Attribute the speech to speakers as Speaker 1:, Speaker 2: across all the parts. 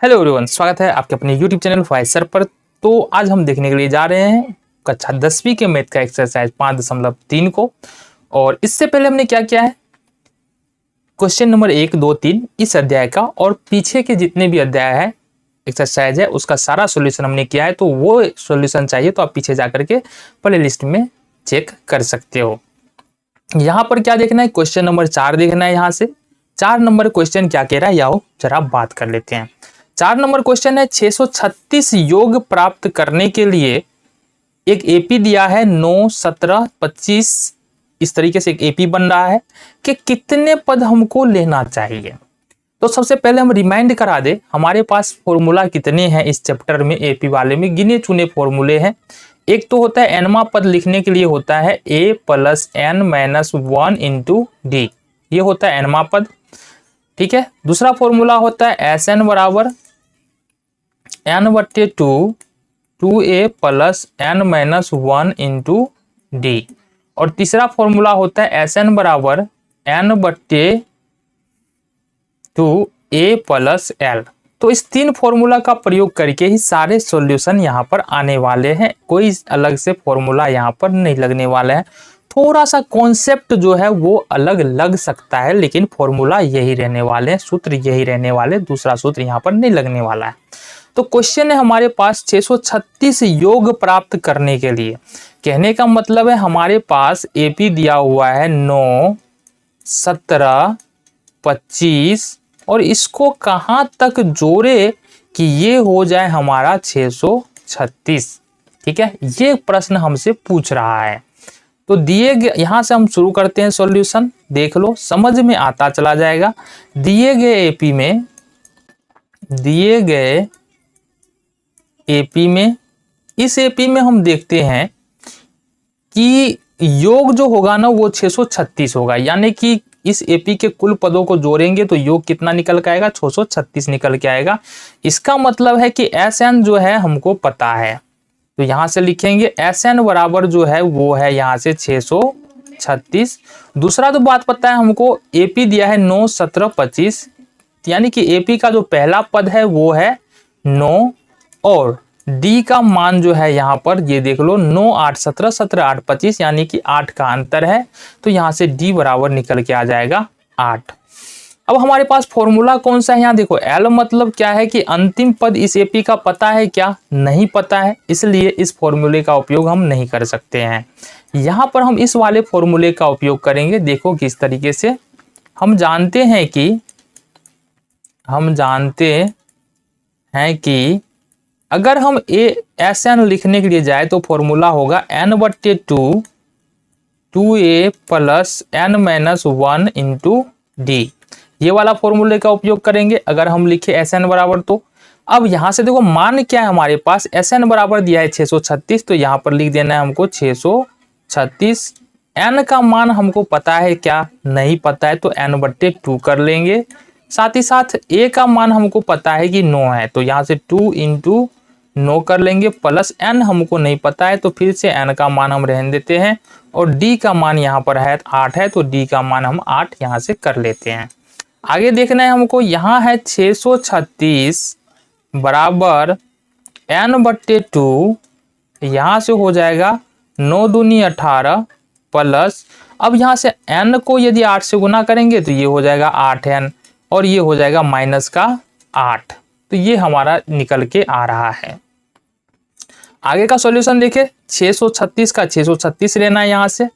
Speaker 1: Hello everyone, स्वागत है आपके अपने यूट्यूब चैनल फाइव सर पर। तो आज हम देखने के लिए जा रहे हैं कक्षा 10वीं के मैथ का एक्सरसाइज 5.3 को। और इससे पहले हमने क्या किया है, क्वेश्चन नंबर 1, 2, 3 इस अध्याय का और पीछे के जितने भी अध्याय है एक्सरसाइज है उसका सारा सॉल्यूशन हमने किया है। तो वो सॉल्यूशन चाहिए तो आप पीछे जाकर के प्ले लिस्ट में चेक कर सकते हो। यहाँ पर क्या देखना है, क्वेश्चन नंबर 4 देखना है। यहाँ से 4 नंबर क्वेश्चन क्या कह रहा है, आओ जरा बात कर लेते हैं। 4 नंबर क्वेश्चन है 636 योग प्राप्त करने के लिए एक एपी दिया है 9, 17, 25 इस तरीके से एक एपी बन रहा है कि कितने पद हमको लेना चाहिए। तो सबसे पहले हम रिमाइंड करा दे हमारे पास फॉर्मूला कितने हैं इस चैप्टर में। एपी वाले में गिने चुने फॉर्मूले हैं। एक तो होता है एनवा पद लिखने के लिए होता है a + n - 1 × d, ये होता है एनवा पद, ठीक है। दूसरा फॉर्मूला होता है Sn बराबर n/2 2a + n - 1 × d। और तीसरा फॉर्मूला होता है Sn बराबर n/2a + l। तो इस 3 फॉर्मूला का प्रयोग करके ही सारे सॉल्यूशन यहाँ पर आने वाले हैं। कोई अलग से फॉर्मूला यहाँ पर नहीं लगने वाला है। थोड़ा सा कॉन्सेप्ट जो है वो अलग लग सकता है, लेकिन फॉर्मूला यही रहने वाले हैं, सूत्र यही रहने वाले, दूसरा सूत्र यहाँ पर नहीं लगने वाला है। तो क्वेश्चन है हमारे पास 636 योग प्राप्त करने के लिए। कहने का मतलब है हमारे पास एपी दिया हुआ है 9, 17, 25 और इसको कहाँ तक जोड़े कि ये हो जाए हमारा 636, ठीक है। ये प्रश्न हमसे पूछ रहा है। तो दिए गए, यहां से हम शुरू करते हैं सॉल्यूशन। देख लो, समझ में आता चला जाएगा। दिए गए एपी में इस एपी में हम देखते हैं कि योग जो होगा ना वो 636 होगा, यानी कि इस एपी के कुल पदों को जोड़ेंगे तो योग कितना निकल के आएगा, 636 निकल के आएगा। इसका मतलब है कि Sn जो है हमको पता है, तो यहां से लिखेंगे Sn बराबर जो है वो है यहाँ से 636। दूसरा तो बात पता है हमको, एपी दिया है 9, 17, 25, यानी कि एपी का जो पहला पद है वो है 9 और डी का मान जो है यहाँ पर ये देख लो 9, 8, 17, 17, 8, 25 यानी कि 8 का अंतर है। तो यहाँ से डी बराबर निकल के आ जाएगा 8। अब हमारे पास फॉर्मूला कौन सा है, यहाँ देखो एल मतलब क्या है कि अंतिम पद इस एपी का पता है क्या, नहीं पता है, इसलिए इस फॉर्मूले का उपयोग हम नहीं कर सकते हैं। यहाँ पर हम इस वाले फॉर्मूले का उपयोग करेंगे। देखो किस तरीके से हम जानते हैं कि अगर हम Sn लिखने के लिए जाए तो फॉर्मूला होगा n/2 2a + n - 1 × d। ये वाला फॉर्मूले का उपयोग करेंगे अगर हम लिखे Sn बराबर। तो अब यहाँ से देखो मान क्या है हमारे पास, Sn बराबर दिया है 636, तो यहाँ पर लिख देना है हमको 636। n का मान हमको पता है क्या, नहीं पता है, तो n/2 कर लेंगे। साथ ही साथ a का मान हमको पता है कि 9 है, तो यहाँ से 2 × 9 कर लेंगे, प्लस n हमको नहीं पता है तो फिर से n का मान हम रहने देते हैं। और d का मान यहाँ पर है 8 है, तो d का मान हम 8 यहाँ से कर लेते हैं। आगे देखना है हमको, यहाँ है 636 बराबर n/2, यहाँ से हो जाएगा 9 दूनी 18 प्लस, अब यहाँ से n को यदि 8 से गुना करेंगे तो ये हो जाएगा 8n और ये हो जाएगा माइनस का 8। तो ये हमारा निकल के आ रहा है। आगे का सॉल्यूशन देखें, 636 का 636 लेना है, यहाँ से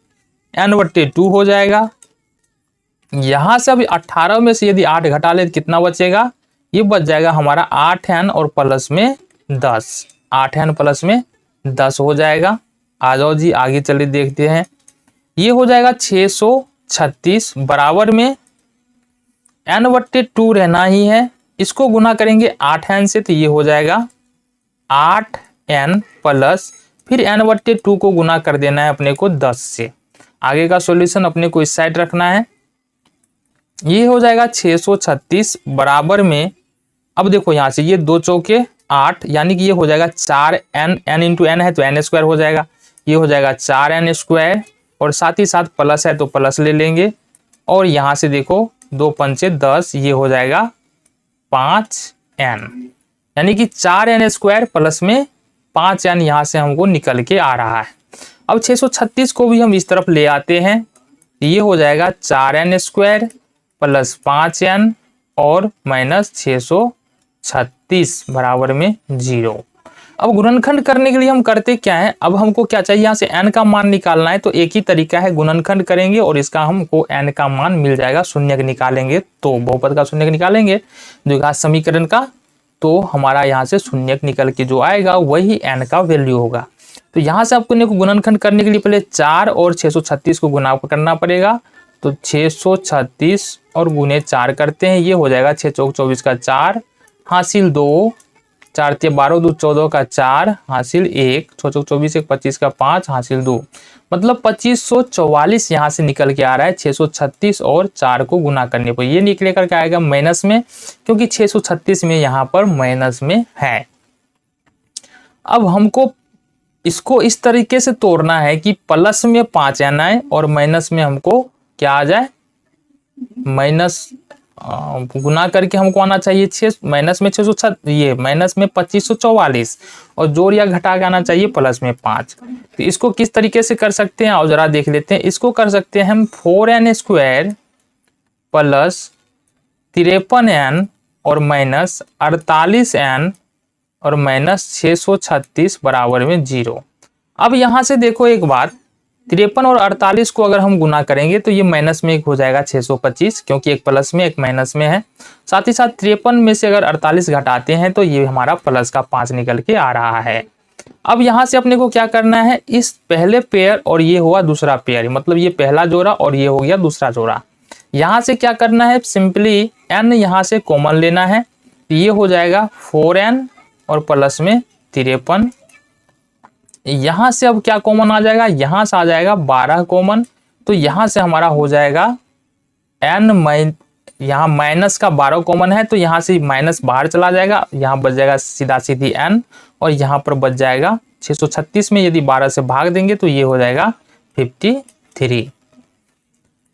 Speaker 1: n/2 हो जाएगा। यहाँ से अभी 18 में से यदि 8 घटा ले तो कितना बचेगा, ये बच जाएगा हमारा 8n और प्लस में 10, 8n प्लस में 10 हो जाएगा। आ जाओ जी आगे चलिए देखते हैं। ये हो जाएगा 636 बराबर में n/2 रहना ही है, इसको गुना करेंगे 8n से तो ये हो जाएगा 8n प्लस फिर n/2 को गुना कर देना है अपने को 10 से। आगे का सॉल्यूशन अपने को इस साइड रखना है। ये हो जाएगा 636 बराबर में, अब देखो यहाँ से ये 2 चौके 8 यानी कि ये हो जाएगा 4n, n × n है तो n² हो जाएगा, ये हो जाएगा 4n² और साथ ही साथ प्लस है तो प्लस ले लेंगे। और यहाँ से देखो 2 × 5 = 10, ये हो जाएगा 5n। यानी कि 4n² प्लस में 5n यहाँ से हमको निकल के आ रहा है। अब 636 को भी हम इस तरफ ले आते हैं, ये हो जाएगा 4n² प्लस 5n और माइनस 636 बराबर में 0। अब गुणनखंड करने के लिए हम करते क्या है, अब हमको क्या चाहिए, यहाँ से n का मान निकालना है, तो एक ही तरीका है, गुणनखंड करेंगे और इसका हमको n का मान मिल जाएगा। शून्यक निकालेंगे तो बहुपद का शून्यक निकालेंगे द्विघात समीकरण का, तो हमारा यहाँ से शून्यक निकल के जो आएगा वही n का वैल्यू होगा। तो यहाँ से आपको गुणनखंड करने के लिए पहले 4 और 636 को गुणा करना पड़ेगा। तो 636 और गुने 4 करते हैं, ये हो जाएगा 6 चौक 24 का 4 हासिल 2, 4 ते 12 2 14 का 4 हासिल 1, 6 चौक 24 1 25 का 5 हासिल 2, मतलब 2544 यहाँ से निकल के आ रहा है 636 और 4 को गुना करने पर। ये निकले करके आएगा माइनस में, क्योंकि 636 में यहाँ पर माइनस में है। अब हमको इसको इस तरीके से तोड़ना है कि प्लस में 5n आए और माइनस में हमको क्या आ जाए, माइनस गुना करके हमको आना चाहिए 6 माइनस में 606, ये माइनस में 2544 और जोड़ या घटा के आना चाहिए प्लस में 5। तो इसको किस तरीके से कर सकते हैं और जरा देख लेते हैं। इसको कर सकते हैं हम 4n² प्लस 53n और माइनस 48n और माइनस 636 बराबर में 0। अब यहाँ से देखो एक बात, 53 और 48 को अगर हम गुना करेंगे तो ये माइनस में एक हो जाएगा 625, क्योंकि एक प्लस में एक माइनस में है। साथ ही साथ 53 में से अगर 48 घटाते हैं तो ये हमारा प्लस का 5 निकल के आ रहा है। अब यहाँ से अपने को क्या करना है, इस पहले पेयर और ये हुआ दूसरा पेयर, मतलब ये पहला जोड़ा और ये हो गया दूसरा जोड़ा। यहाँ से क्या करना है, सिंपली n यहाँ से कॉमन लेना है, ये हो जाएगा 4n और प्लस में 53। यहाँ से अब क्या कॉमन आ जाएगा, यहाँ से आ जाएगा 12 कॉमन, तो यहाँ से हमारा हो जाएगा n यहाँ माइनस का 12 कॉमन है, तो यहाँ से माइनस बाहर चला जाएगा, यहाँ बच जाएगा सीधा सीधी n और यहाँ पर बच जाएगा 636 में यदि 12 से भाग देंगे तो ये हो जाएगा 53।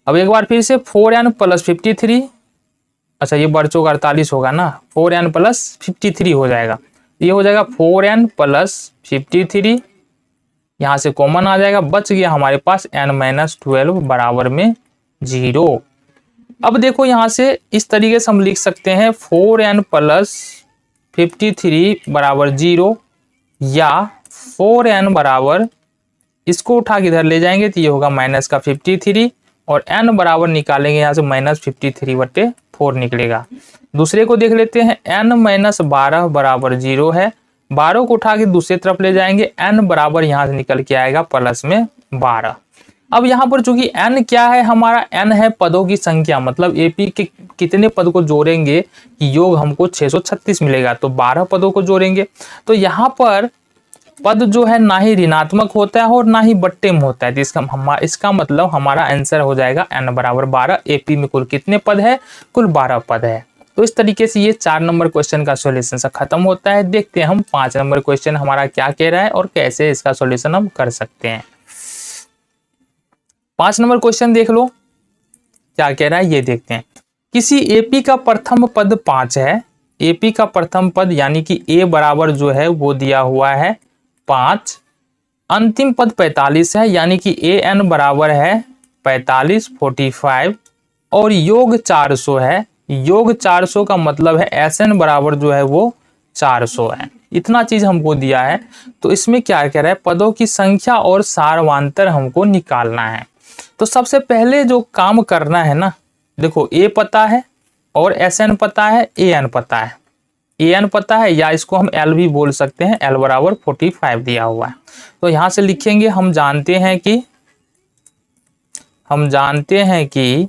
Speaker 1: अब एक बार फिर से 4n प्लस 53, अच्छा ये बढ़ चौक 48 होगा ना, 4n प्लस 53 हो जाएगा, ये हो जाएगा 4n प्लस 53, यहाँ से कॉमन आ जाएगा, बच गया हमारे पास n-12 बराबर में 0। अब देखो यहाँ से इस तरीके से हम लिख सकते हैं 4n प्लस 53 बराबर 0, या 4n बराबर, इसको उठा के इधर ले जाएंगे तो ये होगा माइनस का 53 और n बराबर निकालेंगे यहाँ से माइनस 53/4 निकलेगा। दूसरे को देख लेते हैं, n-12 बराबर 0 है, 12 को उठा के दूसरी तरफ ले जाएंगे, n बराबर यहाँ से निकल के आएगा प्लस में 12। अब यहाँ पर चूंकि n क्या है, हमारा n है पदों की संख्या, मतलब AP के कितने पद को जोड़ेंगे कि योग हमको 636 मिलेगा, तो 12 पदों को जोड़ेंगे। तो यहाँ पर पद जो है ना ही ऋणात्मक होता है और ना ही बट्टे में होता है, तो इसका मतलब हमारा आंसर हो जाएगा n बराबर 12। AP में कुल कितने पद है, कुल 12 पद है। तो इस तरीके से ये 4 नंबर क्वेश्चन का सॉल्यूशन से खत्म होता है। देखते हैं हम 5 नंबर क्वेश्चन हमारा क्या कह रहा है और कैसे इसका सॉल्यूशन हम कर सकते हैं। 5 नंबर क्वेश्चन देख लो क्या कह रहा है, ये देखते हैं। किसी AP का प्रथम पद 5 है, AP का प्रथम पद यानी कि A बराबर जो है वो दिया हुआ है 5, अंतिम पद 45 है, यानी कि AN बराबर है 45 45 और योग 400 है। योग 400 का मतलब है SN बराबर जो है वो 400 है। इतना चीज हमको दिया है, तो इसमें क्या कह रहा है, पदों की संख्या और सारवांतर हमको निकालना है। तो सबसे पहले जो काम करना है ना, देखो A पता है और SN पता है, AN पता है, AN पता है, या इसको हम L भी बोल सकते हैं, L बराबर 45 दिया हुआ है। तो यहाँ से लिखेंगे, हम जानते हैं कि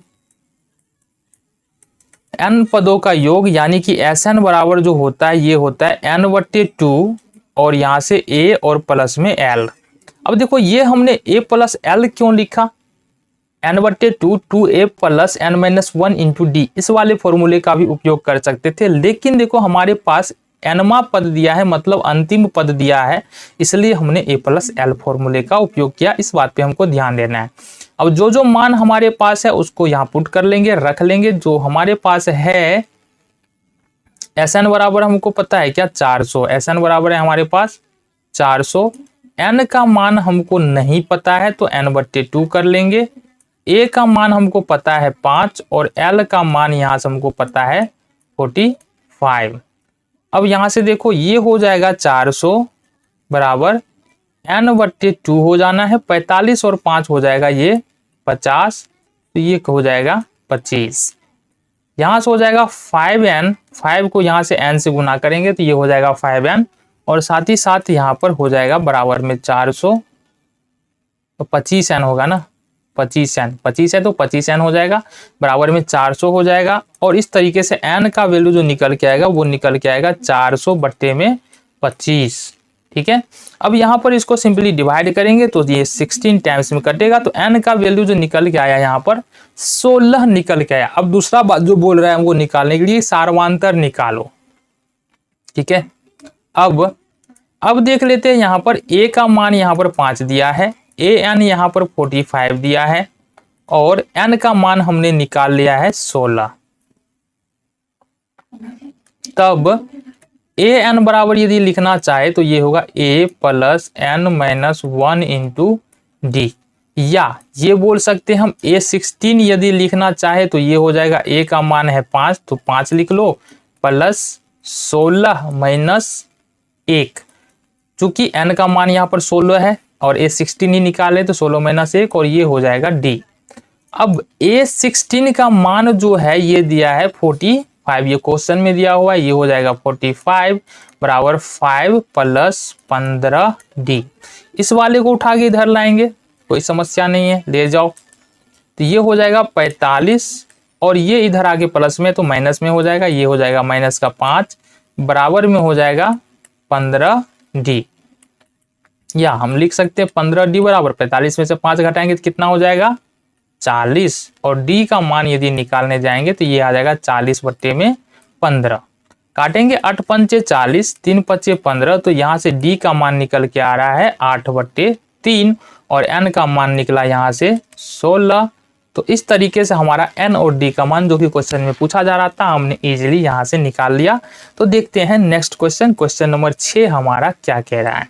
Speaker 1: n पदों का योग यानी कि SN बराबर जो होता है ये होता है n/2 और यहाँ से A और प्लस में L। अब देखो ये हमने A प्लस L क्यों लिखा, n/2 2A plus n-1 into D, इस वाले फॉर्मूले का भी उपयोग कर सकते थे, लेकिन देखो हमारे पास nवां पद दिया है, मतलब अंतिम पद दिया है, इसलिए हमने A प्लस L फॉर्मूले का उपयोग किया। इस बात पे हमको ध्यान देना है। अब जो मान हमारे पास है उसको यहाँ पुट कर लेंगे, रख लेंगे। जो हमारे पास है एस एन बराबर हमको पता है क्या 400, एस एन बराबर है हमारे पास 400। एन का मान हमको नहीं पता है तो n/2 कर लेंगे। ए का मान हमको पता है 5 और एल का मान यहाँ से हमको पता है 45। अब यहाँ से देखो ये हो जाएगा 400 बराबर n/2 हो जाना है, 45 और 5 हो जाएगा ये 50, तो ये हो जाएगा 25। यहाँ से हो जाएगा 5n, 5 को यहाँ से n से गुना करेंगे तो ये हो जाएगा 5n, और साथ ही साथ यहाँ पर हो जाएगा बराबर में 400, तो 25n होगा ना, 25n, 25 है तो 25n हो जाएगा, बराबर में 400 हो जाएगा। और इस तरीके से n का वैल्यू जो निकल के आएगा वो निकल के आएगा 400/25। ठीक है, अब यहाँ पर इसको सिंपली डिवाइड करेंगे तो ये 16 टाइम्स में कटेगा, तो n का वैल्यू जो निकल के आया यहाँ पर 16 निकल के आया। अब दूसरा बात जो बोल रहा है हमको निकालने के लिए, सार्वंतर निकालो। ठीक है, अब देख लेते हैं यहाँ पर a का मान यहाँ पर 5 दिया है, an यहाँ पर 45 दिया है, और n का मान हमने निकाल लिया है 16। तब an बराबर यदि लिखना चाहे तो ये होगा a + n-1 इंटू डी, या ये बोल सकते हैं हम a16 यदि लिखना चाहे तो ये हो जाएगा a का मान है 5 तो 5 लिख लो, प्लस 16 - 1, चूंकि n का मान यहाँ पर 16 है और a16 ही निकाले तो 16 - 1, और ये हो जाएगा d। अब a16 का मान जो है ये दिया है 45, ये क्वेश्चन में दिया हुआ है, ये हो जाएगा 45 बराबर 5 + 15d। इस वाले को उठा के इधर लाएंगे, कोई समस्या नहीं है, ले जाओ। तो ये हो जाएगा 45, और ये इधर आगे प्लस में तो माइनस में हो जाएगा, ये हो जाएगा -5 बराबर में हो जाएगा 15d, या हम लिख सकते हैं 15d बराबर 45 में से 5 घटाएंगे तो कितना हो जाएगा 40, और d का मान यदि निकालने जाएंगे तो ये आ जाएगा 40/15। काटेंगे 8 पंचे 40, 3 पच्चे 15, तो यहाँ से d का मान निकल के आ रहा है 8/3, और n का मान निकला यहाँ से 16। तो इस तरीके से हमारा n और d का मान जो कि क्वेश्चन में पूछा जा रहा था हमने इजीली यहाँ से निकाल लिया। तो देखते हैं नेक्स्ट क्वेश्चन, क्वेश्चन नंबर 6 हमारा क्या कह रहा है।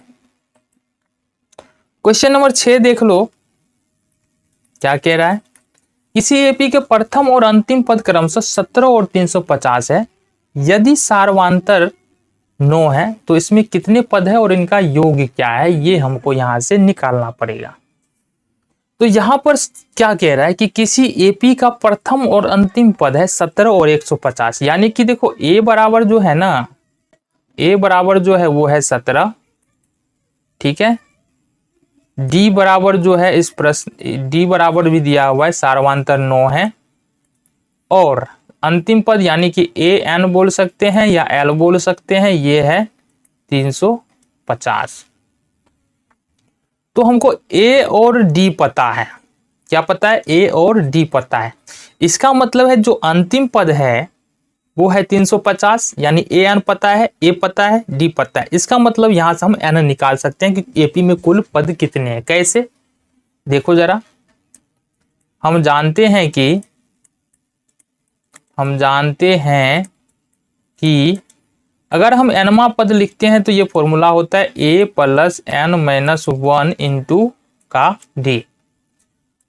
Speaker 1: क्वेश्चन नंबर 6 देख लो क्या कह रहा है। किसी एपी के प्रथम और अंतिम पद क्रमशः 17 और 350 है, यदि सार्वंतर 9 है तो इसमें कितने पद है और इनका योग क्या है, ये हमको यहां से निकालना पड़ेगा। तो यहां पर क्या कह रहा है कि किसी एपी का प्रथम और अंतिम पद है 17 और 150, यानी कि देखो a बराबर जो है ना, a बराबर जो है वो है 17, ठीक है, d बराबर जो है इस प्रश्न d बराबर भी दिया हुआ है, सार्वंतर 9 है, और अंतिम पद यानी कि an बोल सकते हैं या l बोल सकते हैं, ये है 350। तो हमको a और d पता है, क्या पता है, a और d पता है। इसका मतलब है जो अंतिम पद है वो है 350, यानी an पता है, a पता है, d पता है। इसका मतलब यहां से हम n निकाल सकते हैं कि एपी में कुल पद कितने हैं। कैसे, देखो जरा, हम जानते हैं कि अगर हम nवां पद लिखते हैं तो ये फॉर्मूला होता है a + n-1 इंटू का d।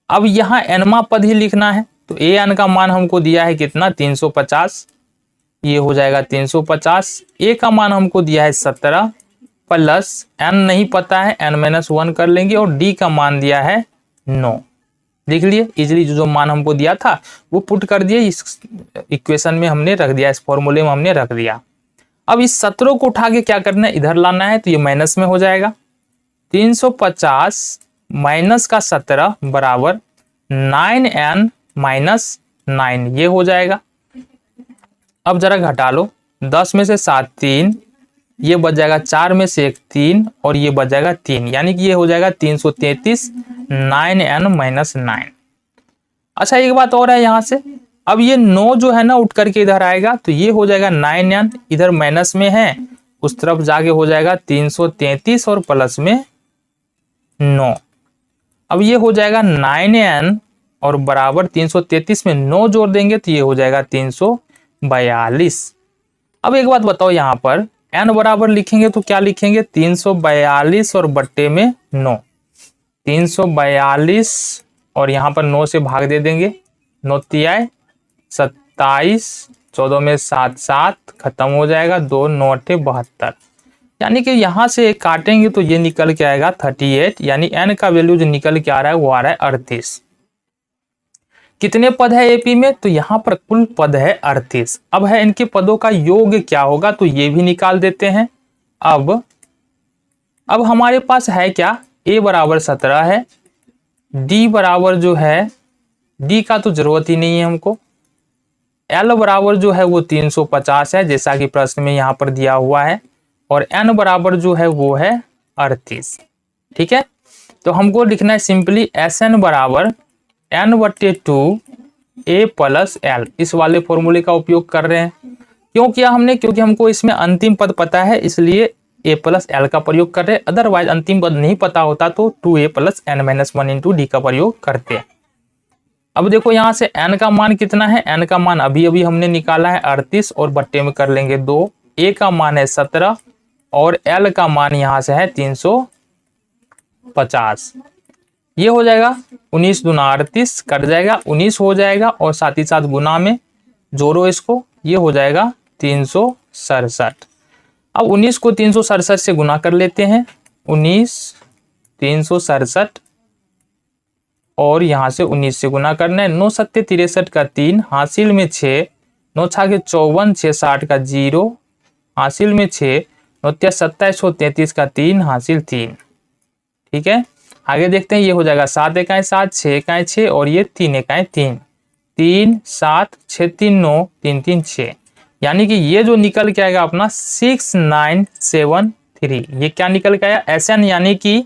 Speaker 1: अब यहाँ nवां पद ही लिखना है तो an का मान हमको दिया है कितना 350, ये हो जाएगा 350। a का मान हमको दिया है 17, प्लस n नहीं पता है n-1 कर लेंगे, और d का मान दिया है 9। देख लिए इजीली, जो मान हमको दिया था वो पुट कर दिए, इस इक्वेशन में हमने रख दिया, इस फॉर्मूले में हमने रख दिया। अब इस 17 को उठा के क्या करना है, इधर लाना है, तो ये माइनस में हो जाएगा। 350 माइनस का 17 बराबर 9n - 9, ये हो जाएगा। अब जरा घटा लो, 10 में से 7 3, ये बच जाएगा 4 में से 1 3, और ये बच जाएगा 3, यानी कि ये हो जाएगा 333 9n - 9। अच्छा एक बात और है यहाँ से, अब ये 9 जो है ना उठ करके इधर आएगा तो ये हो जाएगा 9n, इधर माइनस में है उस तरफ जाके हो जाएगा 333 और प्लस में 9। अब ये हो जाएगा 9n और बराबर 333 में 9 जोड़ देंगे तो ये हो जाएगा 342। अब एक बात बताओ, यहाँ पर n बराबर लिखेंगे तो क्या लिखेंगे, 342 और बट्टे में 9, 342 और यहाँ पर 9 से भाग दे देंगे, 9 तिया 27, 14 में 7 7 खत्म हो जाएगा, 2 9 8 72, यानी कि यहाँ से काटेंगे तो ये निकल के आएगा 38, यानी n का वैल्यू जो निकल के आ रहा है वो आ रहा है 38। कितने पद है एपी में, तो यहाँ पर कुल पद है 38। अब है इनके पदों का योग क्या होगा, तो ये भी निकाल देते हैं। अब हमारे पास है क्या, a बराबर 17 है, d बराबर जो है, d का तो जरूरत ही नहीं है हमको, l बराबर जो है वो 350 है जैसा कि प्रश्न में यहाँ पर दिया हुआ है, और n बराबर जो है वो है 38। ठीक है, तो हमको लिखना है सिंपली Sn बराबर n/2 a प्लस l, इस वाले फॉर्मूले का उपयोग कर रहे हैं। क्यों किया हमने, क्योंकि हमको इसमें अंतिम पद पता है, इसलिए a प्लस l का प्रयोग कर रहे हैं। अदरवाइज अंतिम पद नहीं पता होता तो 2a plus n-1 into D का प्रयोग करते हैं। अब देखो यहाँ से n का मान कितना है, n का मान अभी अभी हमने निकाला है 38 और बट्टे में कर लेंगे 2, a का मान है 17 और l का मान यहाँ से है 350। ये हो जाएगा 19 दूना 38, कट जाएगा 19 हो जाएगा, और साथ ही साथ गुना में जोड़ो इसको, ये हो जाएगा 367। अब 19 को 367 से गुना कर लेते हैं, 19 367 और यहाँ से 19 से गुना करना है, 9 सत्ते 63 का 3, हासिल में 6, 9 छाके 54, 6 60 का 0, हासिल में 6, 9 27 33 का 3, हासिल 3। ठीक है, आगे देखते हैं, ये हो जाएगा 7 एकाएं 7, 6 एकाएं 6 और ये 3 एकाएं 3, 3 7 6 3 9 3 3 6, यानी कि ये जो निकल के आएगा अपना 6973। ये क्या निकल के आया, Sn यानी कि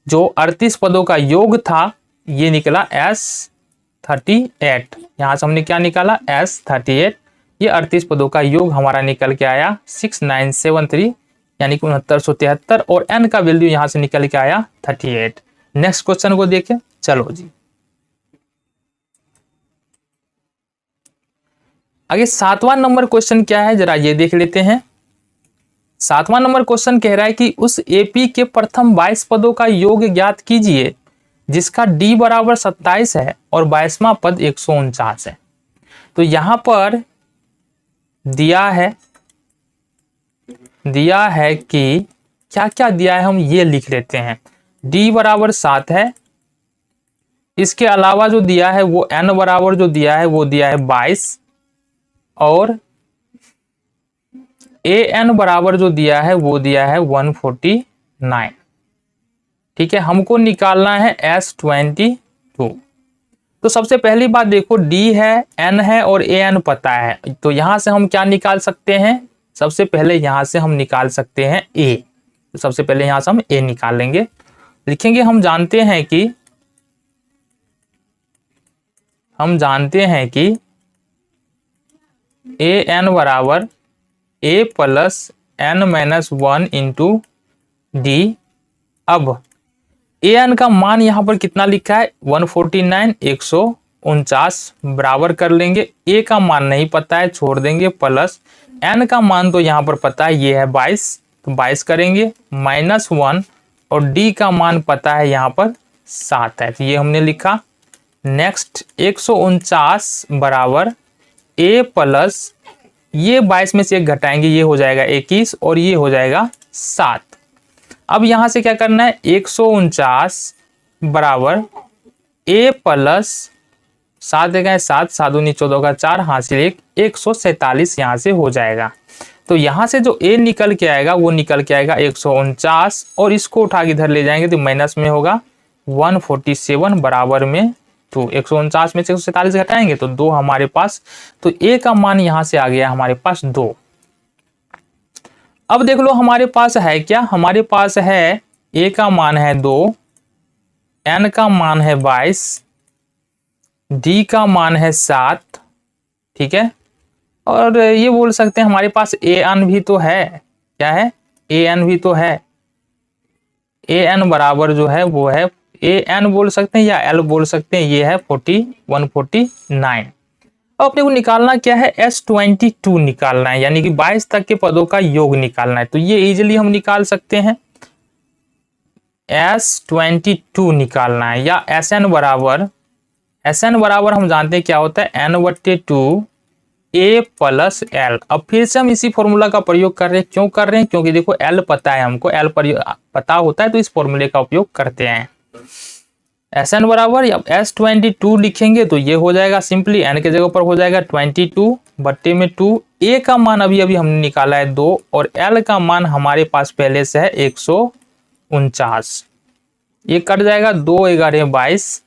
Speaker 1: जो 38 पदों का योग था ये निकला S38। यहाँ से हमने क्या निकाला, S38, ये 38 पदों का योग हमारा निकल के आया 6973, यानी कि 6973, और n का वैल्यू यहाँ से निकल के आया 38। नेक्स्ट क्वेश्चन को देखें, चलो जी आगे 7वां नंबर क्वेश्चन क्या है जरा ये देख लेते हैं। 7वां नंबर क्वेश्चन कह रहा है कि उस एपी के प्रथम 22 पदों का योग ज्ञात कीजिए जिसका d बराबर 27 है और 22वां पद 149 है। तो यहां पर दिया है कि क्या क्या दिया है, हम ये लिख लेते हैं। d बराबर 7 है, इसके अलावा जो दिया है वो n बराबर जो दिया है वो दिया है 22, और an बराबर जो दिया है वो दिया है 149। ठीक है, हमको निकालना है S22। तो सबसे पहली बात देखो, d है, n है और an पता है, तो यहां से हम क्या निकाल सकते हैं, सबसे पहले यहां से हम निकाल सकते हैं a। तो सबसे पहले यहां से हम a निकाल लेंगे, लिखेंगे हम जानते हैं कि an बराबर a plus n-1 into D. अब an का मान यहाँ पर कितना लिखा है 149, 149 बराबर कर लेंगे, a का मान नहीं पता है छोड़ देंगे, प्लस n का मान तो यहाँ पर पता है ये है 22, तो 22 करेंगे, -1 और d का मान पता है यहाँ पर 7 है, तो ये हमने लिखा। नेक्स्ट 149 बराबर a प्लस ये 22 में से एक घटाएंगे, ये हो जाएगा 21 और ये हो जाएगा 7। अब यहां से क्या करना है, 149 बराबर a प्लस 7 देगा 7, 7 दूनी 14 का 4, हासिल 1, 147 यहाँ से हो जाएगा। तो यहाँ से जो a निकल के आएगा वो निकल के आएगा 149, और इसको उठा के इधर ले जाएंगे तो माइनस में होगा 147 बराबर में 2। 149 में से 147 घटाएंगे तो 2 हमारे पास, तो a का मान यहाँ से आ गया हमारे पास 2। अब देख लो हमारे पास है क्या, हमारे पास है a का मान है 2, n का मान है 22, d का मान है 7। ठीक है, और ये बोल सकते हैं हमारे पास an भी तो है, क्या है, an भी तो है, an बराबर जो है वो है an बोल सकते हैं या l बोल सकते हैं, ये है 149। अब अपने को निकालना क्या है, S22 निकालना है, यानी कि 22 तक के पदों का योग निकालना है। तो ये इजीली हम निकाल सकते हैं, S22 निकालना है, या SN बराबर हम जानते हैं क्या होता है, N/2 A + L। अब फिर से हम इसी फॉर्मूला का प्रयोग कर रहे हैं, क्यों कर रहे हैं, क्योंकि देखो L पता है हमको, L पता होता है तो इस फॉर्मूले का उपयोग करते हैं। SN बराबर, अब S22 लिखेंगे तो ये हो जाएगा सिंपली, N के जगह पर हो जाएगा 22 बट्टे में 2। A का मान अभी हमने निकाला है 2, और L का मान हमारे पास पहले से है 149। ये कट जाएगा, 2 11 22।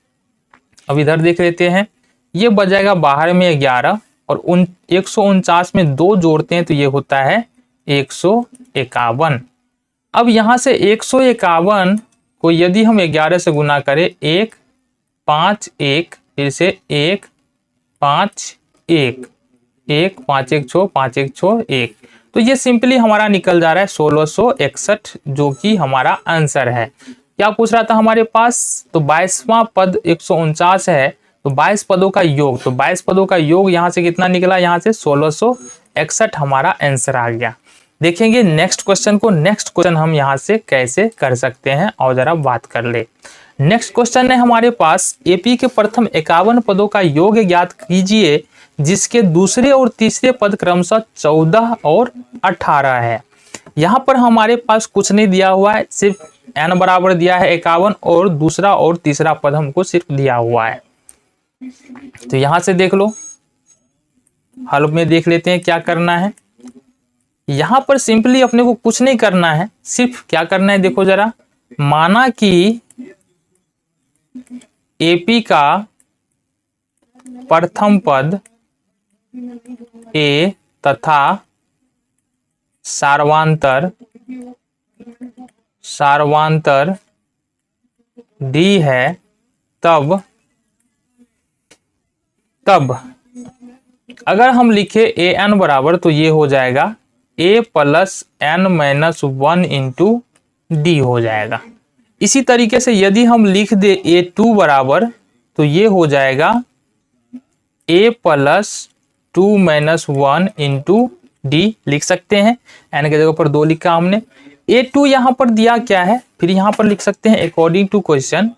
Speaker 1: अब इधर देख लेते हैं, ये बच जाएगा बाहर में 11, और 149 में 2 जोड़ते हैं तो ये होता है 151। अब यहां से 151 को यदि हम 11 से गुना करें, 1 5 1, फिर से 1 5 1, 1 5 1 6 5 1 6 1, तो ये सिंपली हमारा निकल जा रहा है 1661, जो कि हमारा आंसर है। क्या पूछ रहा था हमारे पास, तो 22वां पद 149 है, तो 22 पदों का योग, तो 22 पदों का योग यहाँ से कितना निकला, यहाँ से 1661 हमारा आंसर आ गया। देखेंगे नेक्स्ट क्वेश्चन को, नेक्स्ट क्वेश्चन हम यहाँ से कैसे कर सकते हैं और जरा बात कर ले। नेक्स्ट क्वेश्चन है हमारे पास, एपी के प्रथम 51 पदों का योग ज्ञात कीजिए जिसके दूसरे और तीसरे पद क्रमशः 14 और 18 है। यहाँ पर हमारे पास कुछ नहीं दिया हुआ है, सिर्फ n बराबर दिया है 51, और दूसरा और तीसरा पद हमको सिर्फ दिया हुआ है। तो यहां से देख लो, हल में देख लेते हैं क्या करना है। यहां पर सिंपली अपने को कुछ नहीं करना है, सिर्फ क्या करना है, देखो जरा, माना कि एपी का प्रथम पद ए तथा सार्वांतर डी है, तब अगर हम लिखे ए एन बराबर, तो ये हो जाएगा a + n-1 इंटू डी हो जाएगा। इसी तरीके से यदि हम लिख दे A2 बराबर, तो ये हो जाएगा a + 2-1 इंटू डी लिख सकते हैं। n के जगह पर 2 लिखा हमने। A2 यहाँ पर दिया क्या है, फिर यहाँ पर लिख सकते हैं अकॉर्डिंग टू क्वेश्चन,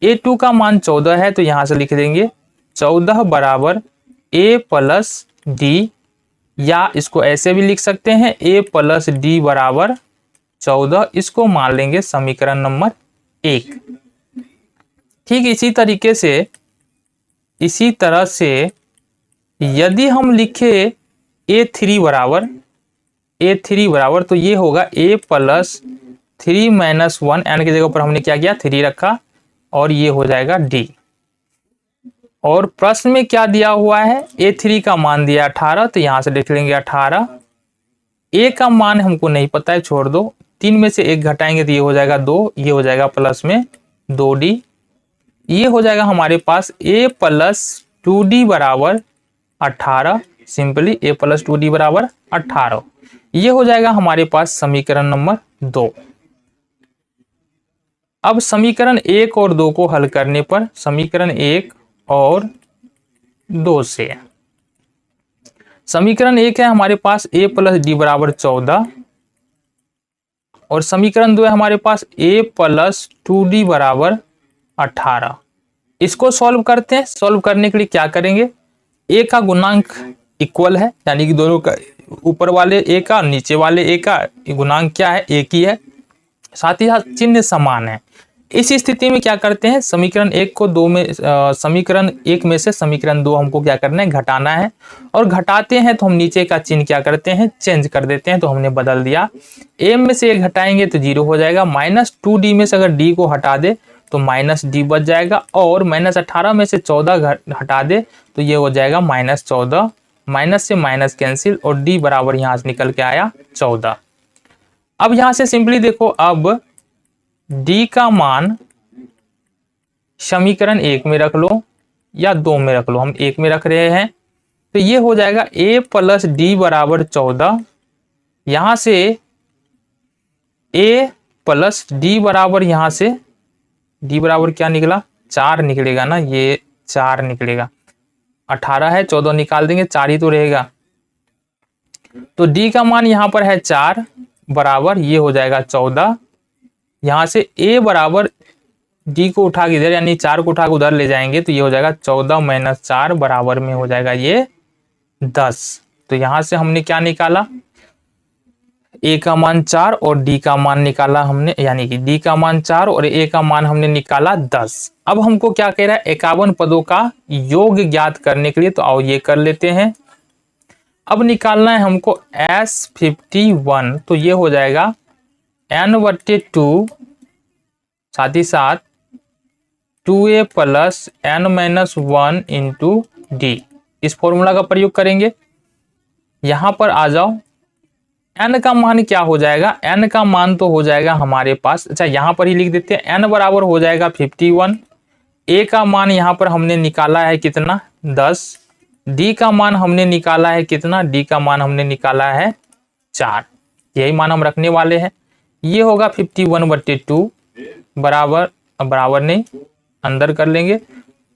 Speaker 1: A2 का मान 14 है, तो यहाँ से लिख देंगे 14 बराबर a + d, या इसको ऐसे भी लिख सकते हैं a + d बराबर 14, इसको मान लेंगे समीकरण नंबर 1। ठीक इसी तरह से यदि हम लिखे A3 बराबर, तो ये होगा a + 3-1, n की जगह पर हमने क्या किया, 3 रखा, और ये हो जाएगा d। और प्रश्न में क्या दिया हुआ है, A3 का मान दिया 18, तो यहां से लिख लेंगे 18। A का मान हमको नहीं पता है, छोड़ दो, 3 में से 1 घटाएंगे तो ये हो जाएगा 2, ये हो जाएगा प्लस में 2d, ये हो जाएगा हमारे पास a + 2d बराबर 18, सिंपली a + 2d बराबर 18, ये हो जाएगा हमारे पास समीकरण नंबर 2। अब समीकरण 1 और 2 को हल करने पर, समीकरण 1 और 2 से, समीकरण 1 है हमारे पास a + d बराबर 14, और समीकरण 2 है हमारे पास a + 2d बराबर 18। इसको सॉल्व करते हैं। सॉल्व करने के लिए क्या करेंगे, a का गुणांक इक्वल है, यानी कि दोनों का, ऊपर वाले a का नीचे वाले a का गुणांक क्या है, एक ही है, साथ ही साथ चिन्ह समान है। इस स्थिति में क्या करते हैं, समीकरण 1 को 2 में, समीकरण 1 में से समीकरण 2 हमको क्या करना है, घटाना है, और घटाते हैं तो हम नीचे का चिन्ह क्या करते हैं, चेंज कर देते हैं, तो हमने बदल दिया। a में से 1 घटाएंगे तो 0 हो जाएगा, -2d में से अगर d को हटा दे तो -d बच जाएगा, और -18 में से 14 हटा दे तो ये हो जाएगा -14, माइनस से माइनस कैंसिल, और d बराबर यहाँ से निकल के आया 14। अब यहाँ से सिंपली देखो, अब d का मान समीकरण 1 में रख लो या 2 में रख लो, हम 1 में रख रहे हैं, तो ये हो जाएगा a + d बराबर 14। यहां से a + d बराबर, यहां से d बराबर क्या निकला, 4 निकलेगा ना, ये 4 निकलेगा। 18 है, 14 निकाल देंगे, 4 ही तो रहेगा। तो डी का मान यहाँ पर है 4 बराबर ये हो जाएगा 14। यहाँ से ए बराबर डी को उठा के इधर यानी 4 को उठा के उधर ले जाएंगे तो ये हो जाएगा 14 माइनस 4 बराबर में हो जाएगा ये 10। तो यहाँ से हमने क्या निकाला, ए का मान 4 और डी का मान निकाला हमने, यानी कि डी का मान 4 और ए का मान हमने निकाला 10। अब हमको क्या कह रहा है, 51 पदों का योग ज्ञात करने के लिए, तो आओ ये कर लेते हैं। अब निकालना है हमको S51, तो ये हो जाएगा n/2 साथ ही साथ 2a plus n-1 into D. इस फॉर्मूला का प्रयोग करेंगे। यहां पर आ जाओ, n का मान क्या हो जाएगा, n का मान तो हो जाएगा हमारे पास, अच्छा यहां पर ही लिख देते हैं, n बराबर हो जाएगा 51। a का मान यहां पर हमने निकाला है कितना, 10। d का मान हमने निकाला है कितना, d का मान हमने निकाला है 4। यही मान हम रखने वाले हैं। ये होगा 51/2 बराबर, बराबर नहीं अंदर कर लेंगे,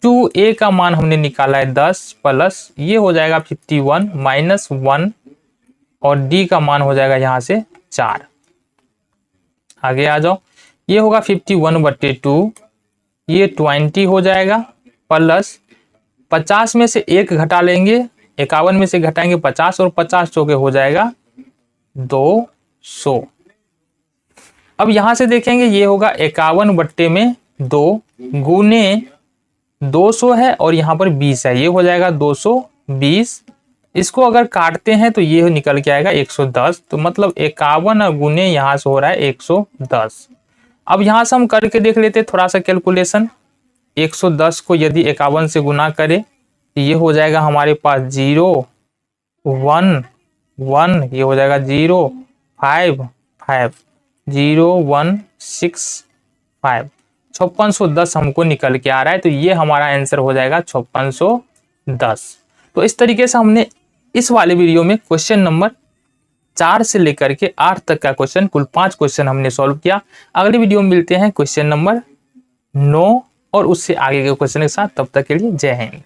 Speaker 1: 2a का मान हमने निकाला है 10 प्लस ये हो जाएगा 51 माइनस 1 और डी का मान हो जाएगा यहाँ से 4। आगे आ जाओ, ये होगा 51/2, ये 20 हो जाएगा प्लस 50 में से 1 घटा लेंगे, 51 में से घटाएंगे 50 और 50 चौके हो जाएगा 200। अब यहां से देखेंगे ये होगा 51/2 गुने 200 है और यहाँ पर 20 है, ये हो जाएगा 220। इसको अगर काटते हैं तो ये निकल के आएगा 110, तो मतलब 51 गुने यहाँ से हो रहा है 110। अब यहाँ से हम करके देख लेते हैं थोड़ा सा कैलकुलेशन। 110 को यदि 51 से गुना करें तो ये हो जाएगा हमारे पास 0 1 1, ये हो जाएगा 0 5 5 0 1 6 5, 5610 हमको निकल के आ रहा है। तो ये हमारा आंसर हो जाएगा 5610। तो इस तरीके से हमने इस वाले वीडियो में क्वेश्चन नंबर 4 से लेकर के 8 तक का क्वेश्चन, कुल 5 क्वेश्चन हमने सॉल्व किया। अगले वीडियो में मिलते हैं क्वेश्चन नंबर 9 और उससे आगे के क्वेश्चन के साथ। तब तक के लिए जय हिंद।